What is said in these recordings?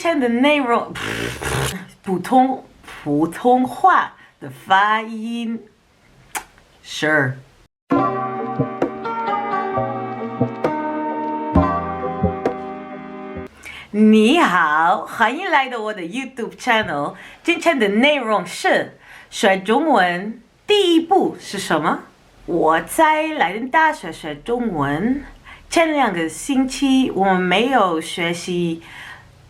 今天的内容，普通话的发音 ，Sure。你好，欢迎来到我的 YouTube channel。今天的内容是学中文第一步是什么？我在莱顿大学学中文，前2个星期我们没有学习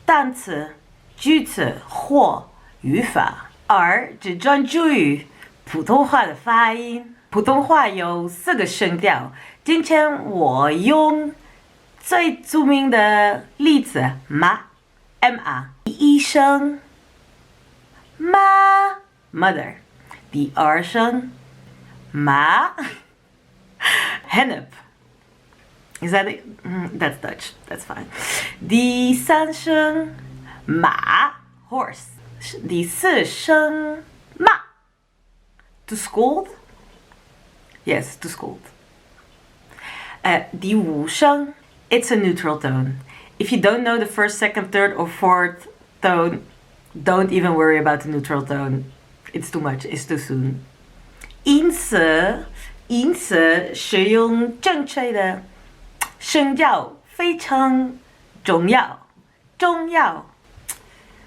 单词、句子或语法，而只专注于普通话的发音。普通话有4个声调，今天我用最著名的例子妈 ，ma， 第一声妈 ，mother， 第2声妈 ，hennep。Is that it? That's Dutch. That's fine. 第3声马 horse. 第4声骂 to scold. Yes, to scold. 第5声 it's a neutral tone. If you don't know the first, second, third, or fourth tone, don't even worry about the neutral tone. It's too much. It's too soon. 因此使用正确的声调非常重要。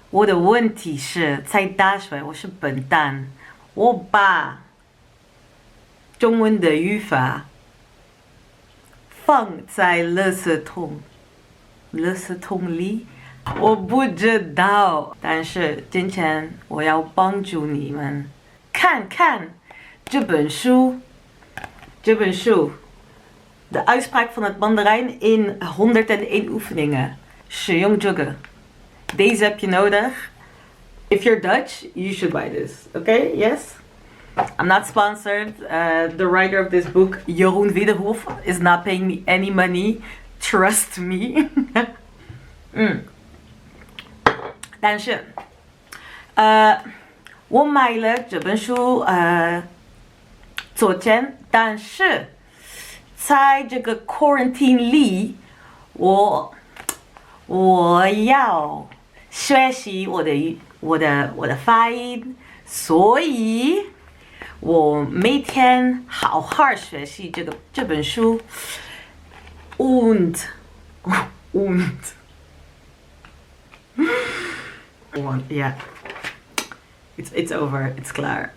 我的问题是在大学我是笨蛋，我把中文的语法放在垃圾桶里，我不知道。但是今天我要帮助你们看看这本书。De uitspraak van het Mandarijn in 101 oefeningen. 使用这个。Deze heb je nodig. If you're Dutch, you should buy this. Okay? Yes? I'm not sponsored. The writer of this book, Jeroen Wiederhof, is not paying me any money. Trust me. 但是，我买了这本书，昨天，但是在这个 quarantine 里，我要学习我的发音，所以我每天好好学习这本书。und yeah, it's over. It's klar.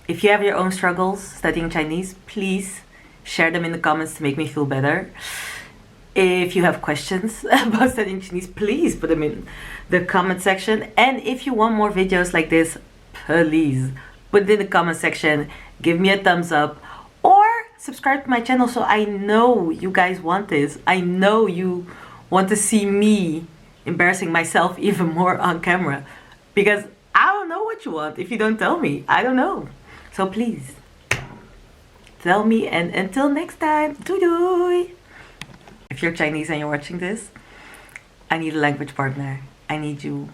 If you have your own struggles studying Chinese, please share them in the comments to make me feel better. If you have questions about studying Chinese, please put them in the comment section. And if you want more videos like this, please put it in the comment section. Give me a thumbs up or subscribe to my channel so I know you guys want this. I know you want to see me embarrassing myself even more on camera. Because I don't know what you want if you don't tell me. I don't know. So please, tell me, and until next time, doei doei! If you're Chinese and you're watching this, I need a language partner. I need you